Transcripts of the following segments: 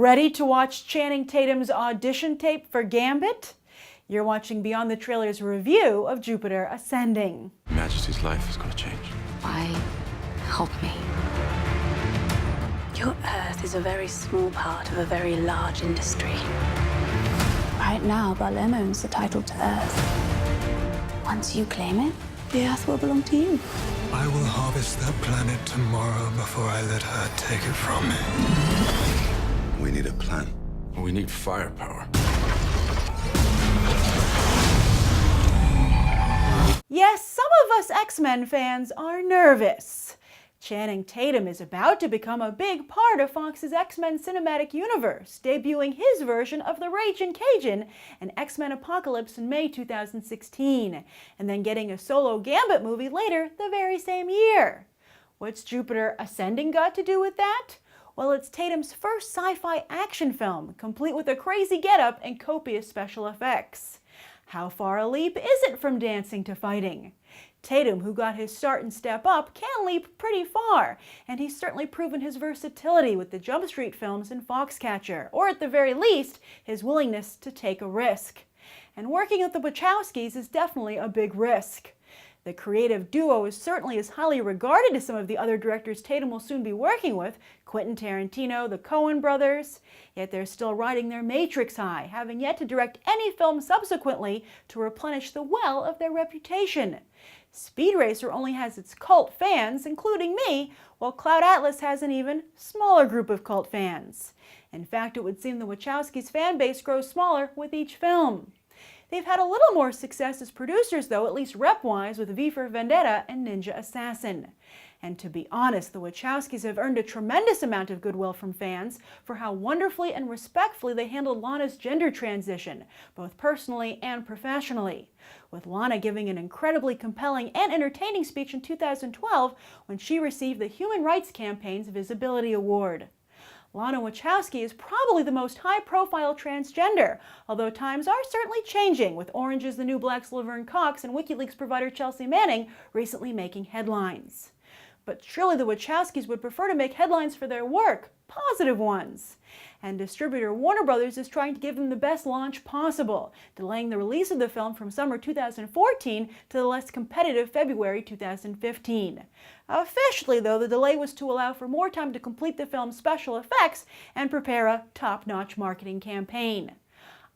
Ready to watch Channing Tatum's audition tape for Gambit? You're watching Beyond the Trailer's review of Jupiter Ascending. Her Majesty's life is going to change. Why help me? Your Earth is a very small part of a very large industry. Right now, Barlem owns the title to Earth. Once you claim it, the Earth will belong to you. I will harvest that planet tomorrow before I let her take it from me. We need a plan. We need firepower. Yes, some of us X-Men fans are nervous. Channing Tatum is about to become a big part of Fox's X-Men cinematic universe, debuting his version of The Ragin' Cajun and X-Men Apocalypse in May 2016, and then getting a solo Gambit movie later the very same year. What's Jupiter Ascending got to do with that? Well, it's Tatum's first sci-fi action film, complete with a crazy getup and copious special effects. How far a leap is it from dancing to fighting? Tatum, who got his start in Step Up, can leap pretty far, and he's certainly proven his versatility with the Jump Street films and Foxcatcher, or at the very least, his willingness to take a risk. And working with the Wachowskis is definitely a big risk. The creative duo is certainly as highly regarded as some of the other directors Tatum will soon be working with, Quentin Tarantino, the Coen brothers, yet they're still riding their Matrix high, having yet to direct any film subsequently to replenish the well of their reputation. Speed Racer only has its cult fans, including me, while Cloud Atlas has an even smaller group of cult fans. In fact, it would seem the Wachowskis' fan base grows smaller with each film. They've had a little more success as producers, though, at least rep-wise, with V for Vendetta and Ninja Assassin. And to be honest, the Wachowskis have earned a tremendous amount of goodwill from fans for how wonderfully and respectfully they handled Lana's gender transition, both personally and professionally, with Lana giving an incredibly compelling and entertaining speech in 2012 when she received the Human Rights Campaign's Visibility Award. Lana Wachowski is probably the most high-profile transgender, although times are certainly changing, with Orange is the New Black's Laverne Cox and WikiLeaks provider Chelsea Manning recently making headlines. But surely the Wachowskis would prefer to make headlines for their work, positive ones. And distributor Warner Brothers is trying to give them the best launch possible, delaying the release of the film from summer 2014 to the less competitive February 2015. Officially, though, the delay was to allow for more time to complete the film's special effects and prepare a top-notch marketing campaign.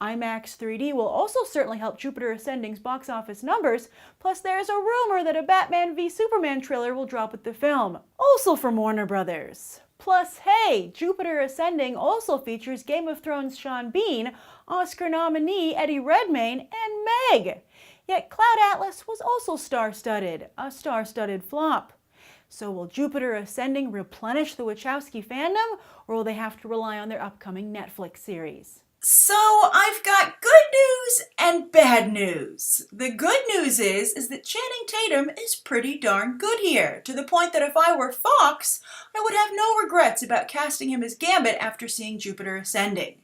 IMAX 3D will also certainly help Jupiter Ascending's box office numbers, plus there's a rumor that a Batman v Superman trailer will drop with the film, also from Warner Brothers. Plus, hey, Jupiter Ascending also features Game of Thrones' Sean Bean, Oscar nominee Eddie Redmayne, and Meg. Yet Cloud Atlas was also star-studded, a star-studded flop. So will Jupiter Ascending replenish the Wachowski fandom, or will they have to rely on their upcoming Netflix series? So I've got good news and bad news. The good news is that Channing Tatum is pretty darn good here, to the point that if I were Fox, I would have no regrets about casting him as Gambit after seeing Jupiter Ascending.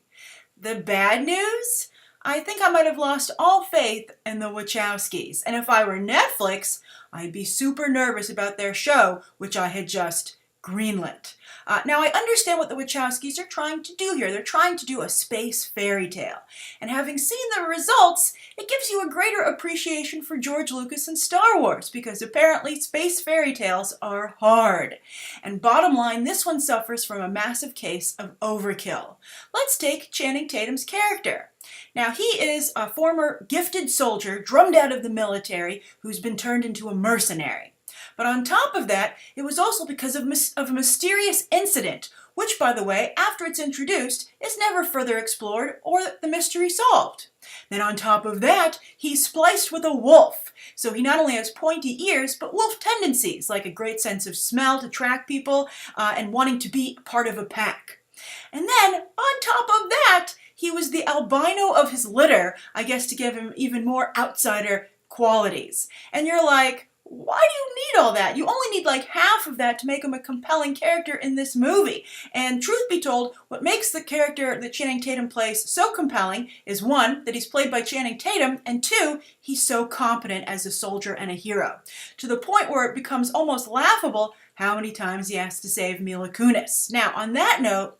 The bad news? I think I might have lost all faith in the Wachowskis, and if I were Netflix, I'd be super nervous about their show, which I had just greenlit. Now, I understand what the Wachowskis are trying to do here. They're trying to do a space fairy tale. And having seen the results, it gives you a greater appreciation for George Lucas and Star Wars, because apparently space fairy tales are hard. And bottom line, this one suffers from a massive case of overkill. Let's take Channing Tatum's character. Now, he is a former gifted soldier drummed out of the military who's been turned into a mercenary. But on top of that, it was also because of a mysterious incident, which, by the way, after it's introduced, is never further explored or the mystery solved. Then on top of that, he's spliced with a wolf. So he not only has pointy ears, but wolf tendencies, like a great sense of smell to track people and wanting to be part of a pack. And then, on top of that, he was the albino of his litter, I guess to give him even more outsider qualities. And you're like, why do you need all that? You only need like half of that to make him a compelling character in this movie. And truth be told, what makes the character that Channing Tatum plays so compelling is one, that he's played by Channing Tatum, and two, he's so competent as a soldier and a hero. To the point where it becomes almost laughable how many times he has to save Mila Kunis. Now, on that note,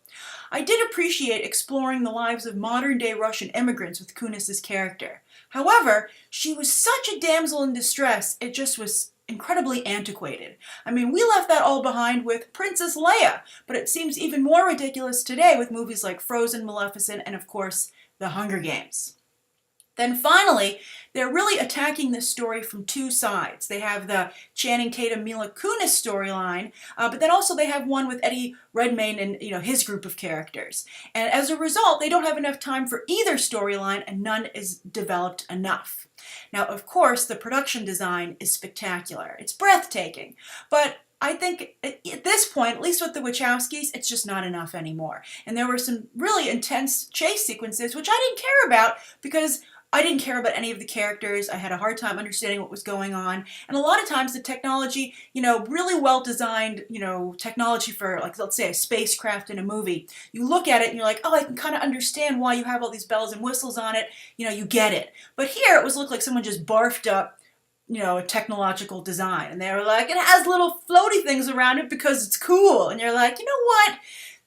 I did appreciate exploring the lives of modern-day Russian immigrants with Kunis's character. However, she was such a damsel in distress, it just was incredibly antiquated. I mean, we left that all behind with Princess Leia, but it seems even more ridiculous today with movies like Frozen, Maleficent, and of course, The Hunger Games. Then finally, they're really attacking this story from two sides. They have the Channing Tatum Mila Kunis storyline, but then also they have one with Eddie Redmayne and his group of characters. And as a result, they don't have enough time for either storyline, and none is developed enough. Now, of course, the production design is spectacular. It's breathtaking, but I think at this point, at least with the Wachowskis, it's just not enough anymore. And there were some really intense chase sequences, which I didn't care about because I didn't care about any of the characters. I had a hard time understanding what was going on. And a lot of times the technology, really well designed, technology for, like, let's say a spacecraft in a movie. You look at it and you're like, oh, I can kind of understand why you have all these bells and whistles on it. You get it. But here it looked like someone just barfed up a technological design. And they were like, it has little floaty things around it because it's cool. And you're like, you know what?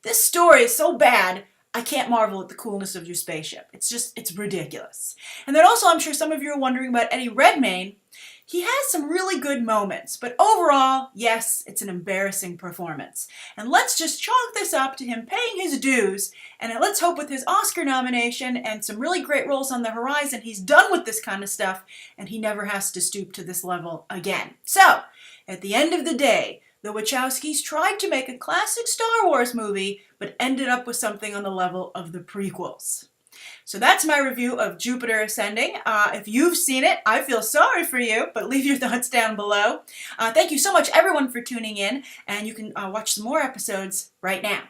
This story is so bad, I can't marvel at the coolness of your spaceship. It's ridiculous. And then also, I'm sure some of you are wondering about Eddie Redmayne. He has some really good moments, but overall, yes, it's an embarrassing performance. And let's just chalk this up to him paying his dues, and let's hope with his Oscar nomination and some really great roles on the horizon, he's done with this kind of stuff, and he never has to stoop to this level again. So, at the end of the day, the Wachowskis tried to make a classic Star Wars movie, but ended up with something on the level of the prequels. So that's my review of Jupiter Ascending. If you've seen it, I feel sorry for you, but leave your thoughts down below. Thank you so much, everyone, for tuning in, and you can watch some more episodes right now.